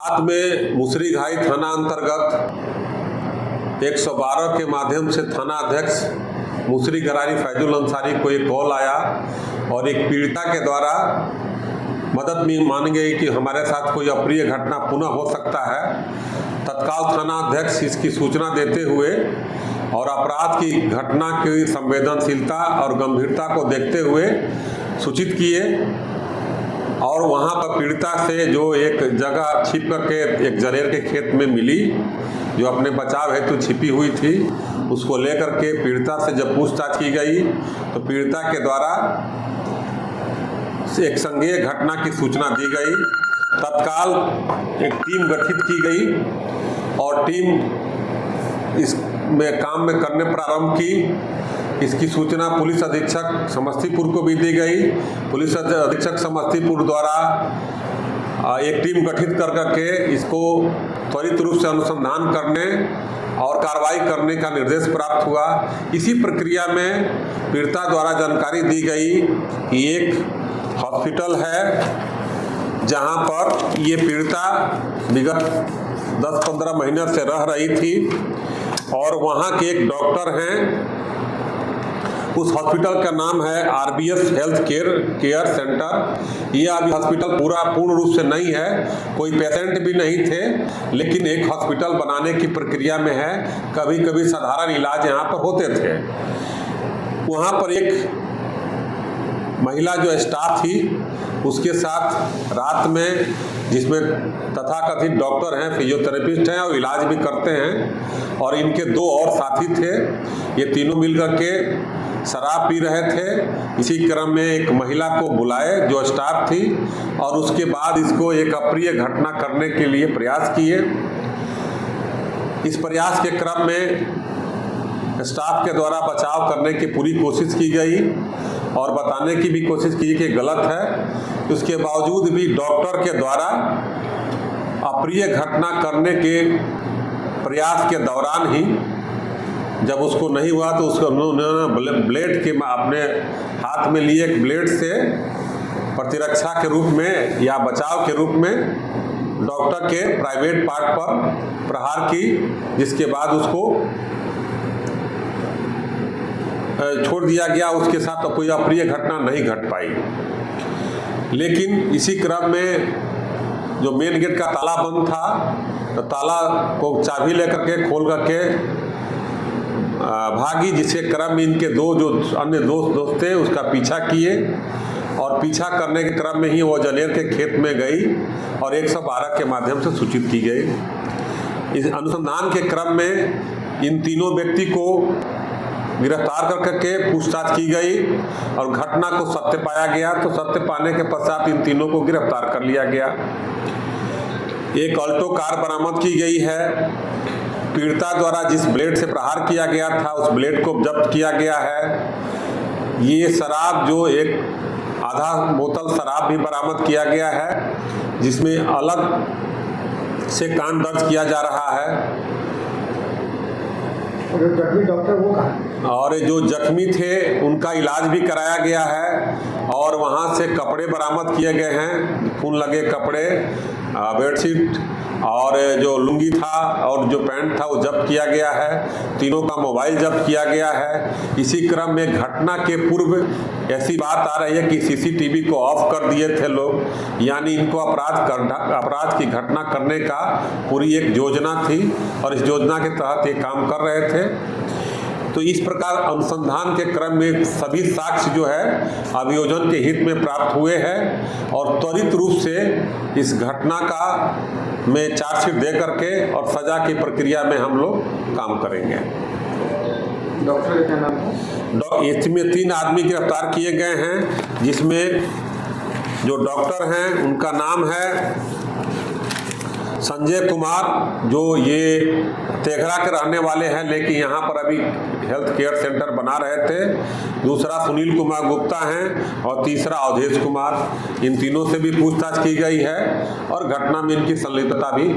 रात में मुसरीघाई थाना अंतर्गत 112 के माध्यम से थाना अध्यक्ष मुसरी गरारी फैजुल अंसारी को एक कॉल आया और एक पीड़िता के द्वारा मदद में मान गई कि हमारे साथ कोई अप्रिय घटना पुनः हो सकता है। तत्काल थाना अध्यक्ष इसकी सूचना देते हुए और अपराध की घटना की संवेदनशीलता और गंभीरता को देखते हुए सूचित किए और वहां पर पीड़िता से जो एक जगह छिप करके एक जरेर के खेत में मिली जो अपने बचाव हेतु छिपी हुई थी, उसको लेकर के पीड़िता से जब पूछताछ की गई तो पीड़िता के द्वारा एक संज्ञेय घटना की सूचना दी गई। तत्काल एक टीम गठित की गई और टीम इस में काम में करने प्रारंभ की। इसकी सूचना पुलिस अधीक्षक समस्तीपुर को भी दी गई। पुलिस अधीक्षक समस्तीपुर द्वारा एक टीम गठित कर करके इसको त्वरित रूप से अनुसंधान करने और कार्रवाई करने का निर्देश प्राप्त हुआ। इसी प्रक्रिया में पीड़िता द्वारा जानकारी दी गई कि एक हॉस्पिटल है जहां पर ये पीड़िता विगत 10-15 महीने से रह रही थी और वहां के एक डॉक्टर हैं। उस हॉस्पिटल का नाम है RBS हेल्थ केयर सेंटर। ये अभी हॉस्पिटल पूर्ण रूप से नहीं है, कोई पेशेंट भी नहीं थे, लेकिन एक हॉस्पिटल बनाने की प्रक्रिया में है। कभी कभी साधारण इलाज यहाँ पर होते थे। वहाँ पर एक महिला जो स्टाफ थी उसके साथ रात में, जिसमें तथाकथित डॉक्टर हैं, फिजियोथेरेपिस्ट हैं और इलाज भी करते हैं, और इनके 2 और साथी थे। ये तीनों मिलकर के शराब पी रहे थे। इसी क्रम में एक महिला को बुलाए जो स्टाफ थी और उसके बाद इसको एक अप्रिय घटना करने के लिए प्रयास किए। इस प्रयास के क्रम में स्टाफ के द्वारा बचाव करने की पूरी कोशिश की गई और बताने की भी कोशिश की कि गलत है। उसके बावजूद भी डॉक्टर के द्वारा अप्रिय घटना करने के प्रयास के दौरान ही जब उसको नहीं हुआ तो उसको उन्होंने ब्लेड के अपने हाथ में लिए एक ब्लेड से प्रतिरक्षा के रूप में या बचाव के रूप में डॉक्टर के प्राइवेट पार्ट पर प्रहार की, जिसके बाद उसको छोड़ दिया गया। उसके साथ तो कोई अप्रिय घटना नहीं घट पाई। लेकिन इसी क्रम में जो मेन गेट का ताला बंद था तो ताला को चाबी लेकर के खोल करके भागी, जिसके क्रम में इनके 2 जो अन्य दोस्त थे उसका पीछा किए और पीछा करने के क्रम में ही वो जलेर के खेत में गई और 112 के माध्यम से सूचित की गई। इस अनुसंधान के क्रम में इन तीनों व्यक्ति को गिरफ्तार करके पूछताछ की गई और घटना को सत्य पाया गया। तो सत्य पाने के पश्चात इन तीनों को गिरफ्तार कर लिया गया। एक अल्टो कार बरामद की गई है। पीड़िता द्वारा जिस ब्लेड से प्रहार किया गया था उस ब्लेड को जब्त किया गया है। ये शराब जो एक आधा बोतल शराब भी बरामद किया गया है, जिसमें अलग से कांड दर्ज किया जा रहा है। जख्मी डॉक्टर वो कहाँ? और जो जख्मी थे उनका इलाज भी कराया गया है और वहाँ से कपड़े बरामद किए गए हैं, खून लगे कपड़े, बेडशीट और जो लुंगी था और जो पैंट था वो जब्त किया गया है। तीनों का मोबाइल जब्त किया गया है। इसी क्रम में घटना के पूर्व ऐसी बात आ रही है कि CCTV को ऑफ कर दिए थे लोग, यानी इनको अपराध की घटना करने का पूरी एक योजना थी और इस योजना के तहत ये काम कर रहे थे। तो इस प्रकार अनुसंधान के क्रम में सभी साक्ष्य जो है अभियोजन के हित में प्राप्त हुए हैं और त्वरित रूप से इस घटना का में चार्जशीट दे करके और सजा की प्रक्रिया में हम लोग काम करेंगे। डॉक्टर का क्या नाम है? इसमें 3 आदमी गिरफ्तार किए गए हैं, जिसमें जो डॉक्टर हैं उनका नाम है संजय कुमार, जो ये तेघरा के रहने वाले हैं लेकिन यहाँ पर अभी हेल्थ केयर सेंटर बना रहे थे। दूसरा सुनील कुमार गुप्ता हैं और तीसरा अवधेश कुमार। इन तीनों से भी पूछताछ की गई है और घटना में इनकी संलिप्तता भी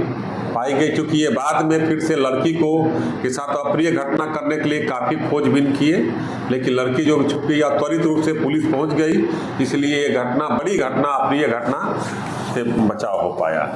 पाई गई, क्योंकि ये बाद में फिर से लड़की को के साथ अप्रिय घटना करने के लिए काफ़ी खोजबीन किए, लेकिन लड़की जो छुप गई और त्वरित रूप से पुलिस पहुंच गई, इसलिए ये घटना बड़ी घटना अप्रिय घटना से बचाव हो पाया।